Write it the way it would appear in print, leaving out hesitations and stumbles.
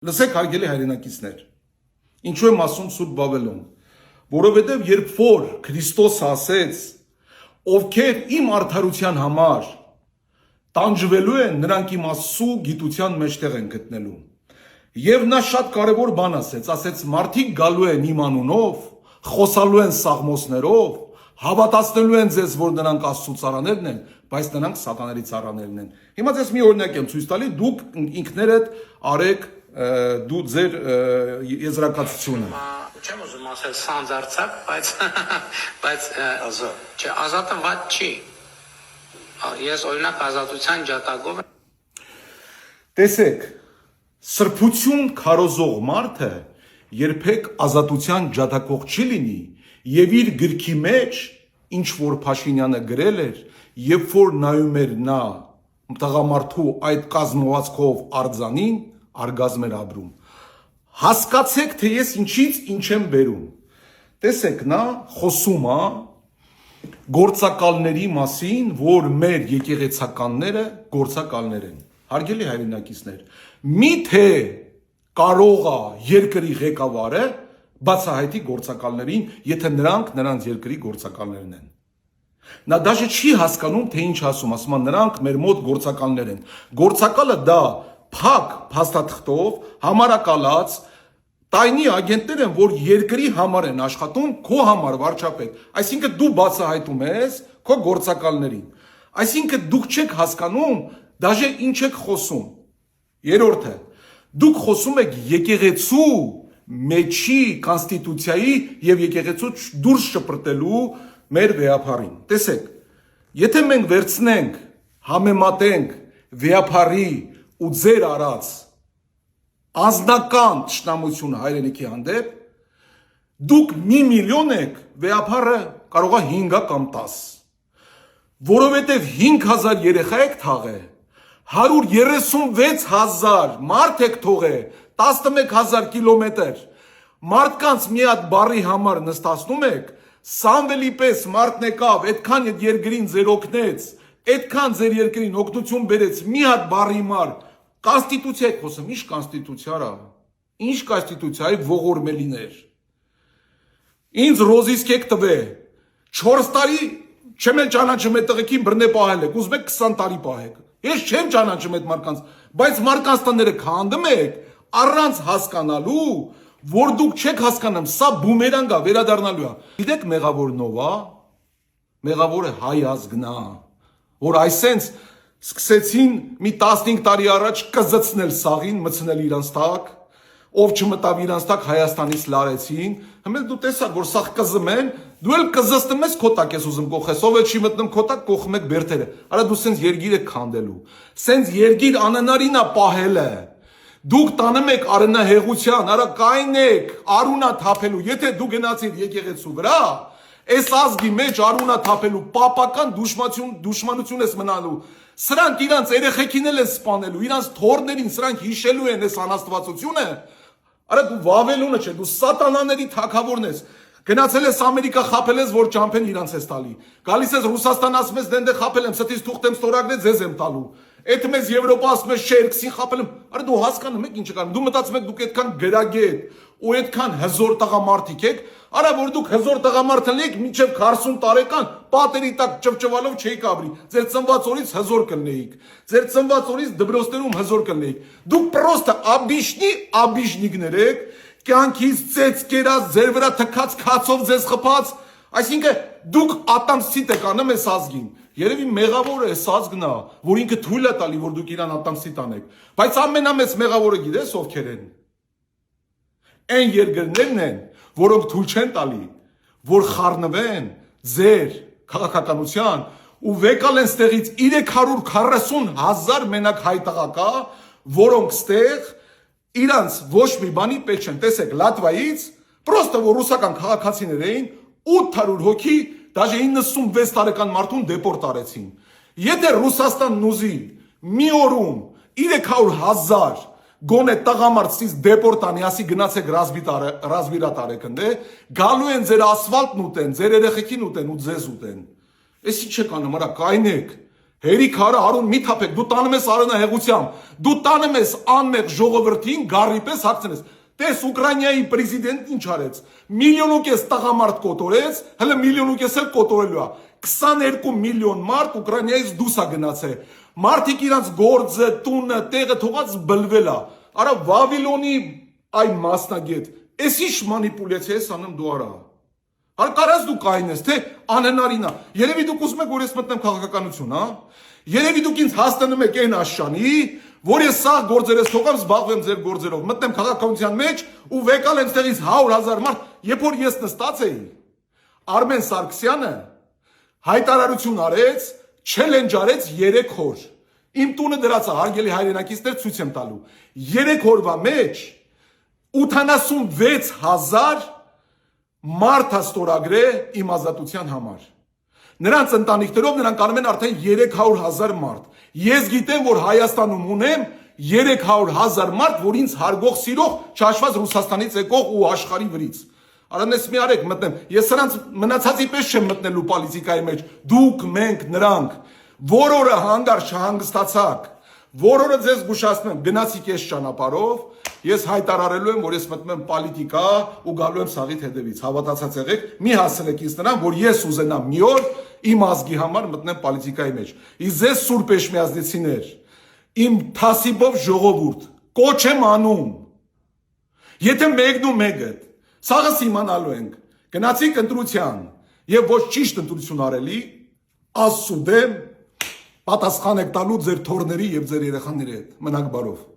Լսեք հարգելի հայրենակիցներ, ինչու եմ ասում Սուրբ Բաբելոն, որովհետև երբ որ Քրիստոսը ասեց, ովքեր իմ արդարության համար տանջվելու են, նրանք իմ Աստծու գիտության մեջտեղ են գտնելու։ Եվ նա շատ կարևոր բան ասեց, մարդիկ գալու են իմ անունով, խոսալու են սաղմոսներով, հավատացնելու են ձեզ, որ նրանք Աստծու ծառաներն են, բայց նրանք սատաների ծառաներն են։ Հիմա ձեզ մի օրինակ եմ ցույց տալի, դուք ինքներդ արեք դու ձեր եզրակացությունը։ Չեմ ուզում ասել սանձարցակ, բայց չէ, ազատը ված չի։ Ես օրինակ ազատության ջատագով Տեսեք, սրբություն քարոզող մարդը երբեք ազատության ջատագող չի լինի, եւ իր գրքի մեջ ինչ որ Փաշինյանը գրել էր, երբ որ նայում էր նա տղամարդու այդ կազմվածքով արձանին, արգազմ էր ապրում։ Հասկացեք, թե ես ինչից ինչ եմ բերում։ Տեսեք, նա խոսում է գործակալների մասին, որ մեր եկեղեցականները գործակալներ են։ Հարգելի հայրենակիցներ, միթե կարող է երկրի ղեկավարը բացահայտի գործակալներին, եթե նրանց երկրի գործակալներն են։ Նա դաժե չի հասկանում, թե ինչ ասում, ասում է նրանք մեր մոտ գործակալներ են։ Գործակալը դա փակ փաստաթղթով համարակալած տայնի ագենտներ են, որ երկրի համար են աշխատում, քո համար վարչապետ։ Այսինքն դու բացահայտում ես քո գործակալներին։ Այսինքն դուք չեք հասկանում, դաժե ինչ եք խոսում։ Երրորդը, դուք խոսում եք եկեղեցու մեջի կոնստիտուցիայի եւ եկեղեցու դուրս շպրտելու մեր վեհապարին։ Տեսեք, եթե մենք վերցնենք, համեմատենք վեհապարի ու ձեր արած անձնական ճշտամությունը հայրենիքի հանդեպ, դուք մի միլիոն եք, վեհապարը կարող է 5 կամ 10, որովհետև 5000 երեխա եք թաղել, 136,000 մարդ եք թողել, 11000 կիլոմետր, մարդկանց մի հատ բառի համար նստացնում եք, Սամվելի պես մարդն եկավ, այդքան երկրին ձեր օգնեց, այդքան ձեր երկրին օգնություն բերեց, մի հատ բառի համար, կոնստիտուցիա եք խոսում, ինչ կոնստիտուցիա რა, ինչ կոնստիտուցիա, ողորմելիներ, ինձ ռոզիսկ եք տվել, 4 տարի չեմ էլ ճանաչում այդ տղեկին բռնե պահել եք, ուզում եք 20 տարի պահեք, ես չեմ ճանաչում այդ մարդկանց, բայց մարդկանց տները քանդում եք, առանց հասկանալու, որ դուք չեք հասկանում, սա բումերանգ է, վերադառնալու է։ Գիտեք մեղավորն ով է, մեղավորը հայ ազգն է, որ այսենց սկսեցին մի 15 տարի առաջ կզծնել սաղին, մցնել իրանց տակ, ով չմտավ իրանց տակ Հայաստանից լարեցին, հիմա դու տեսակ, որ սաղ կզմ են, դու էլ կզստում ես քո տակ ես ուզում կողես, ով էլ չի մտնում քո տակ կողում եք բերդերը, արա դու սենց երգիր եք քանդելու, սենց երգիր անանարին է պահելը, դուք տանում եք արնահեղության, արա կայն եք, արունա թափելու, եթե դու գնացիր եկեղեցու վրա, այս ազգի մեջ արունա թափելու, պապական դուշմանություն ես մնալու, սրանք իրանց երեխեքին էլ են սպանելու, իրանց թորներին սրանք հիշելու են այս անաստվածությունը, արա դու Վավելոնը չէ, դու սատանաների թագավորն ես, գնացել ես Ամերիկա խապել ես, որ ճամփեն իրանց ես տալի, գալիս ես Ռուսաստան ասում ես դենդե խապել եմ, ստից թուղթ եմ ստորագրել, ձեզ եմ տալու, Այդ մեզ Եվրոպա ասում ես շերքսին խապել եմ, արա դու հասկանում եք ինչ եք, դու մտածում եք դուք այդքան գրագետ ու այդքան հզոր տղամարդիկ եք, արա որ դուք հզոր տղամարդ եք մինչև 40 տարեկան պատերի տակ ճվճվալով չէիք ապրի, ձեր ծնված օրից հզոր կլինեիք, ձեր ծնված օրից դպրոցներում հզոր կլինեիք, դուք պրոստը աբիշնիկներ եք, կյանքից ծեծ կերած, ձեր վրա թքած քացով ձեզ խփած, այսինքն դուք ատամսիտ եք անում այս ազգին, Երևի մեղավորը այս ազգն է, որ ինքը թույլ է տալի, որ դուք իրան ատամսիտ անեք, բայց ամենամեծ մեղավորը գիտես ովքեր են, այն երկրներն են, որոնք թույլ չեն տալի, որ խառնվեն ձեր քաղաքականության ու վեկալ են ստեղից 340,000 մենակ հայ տղակա, որոնք ստեղ իրանց ոչ մի բանի պետք չեն, տեսեք Լատվայից, պրոստը որ ռուսական քաղաքացիներ էին, 800 հոգի Դաժե 96 տարեկան մարդուն դեպորտ արեցին։ Եթե Ռուսաստանն ուզի մի օրում 300,000 գոնե տղամարդից դեպորտ անի, ասի գնացեք ռազմիրատ արեք ընդ, գալու են ձեր ասֆալտն ուտեն, ձեր երեխեքին ուտեն ու ձեզ ուտեն։ Էս ինչ եք անում, արա կայնեք, Հերիքարը Արոն մի թափեք, դու տանում ես արոնահեղությամբ, դու տանում ես անմեղ ժողովրդին գարի պես հարցնես։ Տես Ուկրաինայի պրեզիդենտն ինչ արեց։ 1,5 միլիոն տղամարդ կոտորեց, հələ 1,5 միլիոն էլ կոտորելու է։ 22 միլիոն մարդ Ուկրաինայից դուրս է գնացել։ Մարդիկ իրանց գործը, տունը, տեղը թողած բլվել է։ Արա Վավիլոնի այ մասնագետ, էս ինչ մանիպուլյացիա ես անում դու արա։ Կարաս դու կայնես, թե անհնարին է։ Երևի դուք ուզում եք, որ ես մտնեմ քաղաքականություն, հա։ Երևի դուք ինձ հասցնում եք այն աշանի, որ ես սաղ գործերս թողամ, զբաղվեմ ձեր գործերով, մտնեմ քաղաքականության մեջ ու վեկալ այնտեղից 100,000 մարդ, երբ որ ես նստած էի, Արմեն Սարգսյանը հայտարարություն արեց, չելենջ արեց 3 օր։ Իմ տունը դրած է, հարգելի հայրենակիցներ, ցույց եմ տալու։ 3 օրվա մեջ 86,000 մարդ է ստորագրել իմ ազատության համար։ Նրանց ընտանիքներով նրանք անում են արդեն 300,000 մարդ։ Ես գիտեմ, որ Հայաստանում ունեմ 300,000 մարդ, որ ինձ հարգող, սիրող, չհաշված Ռուսաստանից եկող ու աշխարհի վրից։ Արանես մի արեք մտնեմ։ Ես սրանց մնացածի պես չեմ մտնելու պոլիտիկայի մեջ։ Դուք, մենք, նրանք, որ օրը հանգար չհանգստացաք, որ օրը ձեզ զգուշացնեմ, գնացիք այս ճանապարհով, ես հայտարարելու եմ, որ ես մտնում եմ պոլիտիկա ու գալու եմ սաղիթ հետևից։ Հավատացած եղեք, մի հասցնեք ինձ նրան, որ ես ուզենամ մի օր իմ ազգի համար մտնեմ պոլիտիկայի մեջ։ Իսկ ձեզ սուրբ էշմիածնիցիներ, իմ թասիբով ժողովուրդ, կոչ եմ անում։ Եթե մեկն ու մեկը սաղս իմանալու ենք, գնացիք ընտրության եւ ոչ ճիշտ ընտրություն արելի, Աստծու դեմ պատասխան եք տալու ձեր թորների եւ ձեր երեխաների հետ։ Մնաք բարով։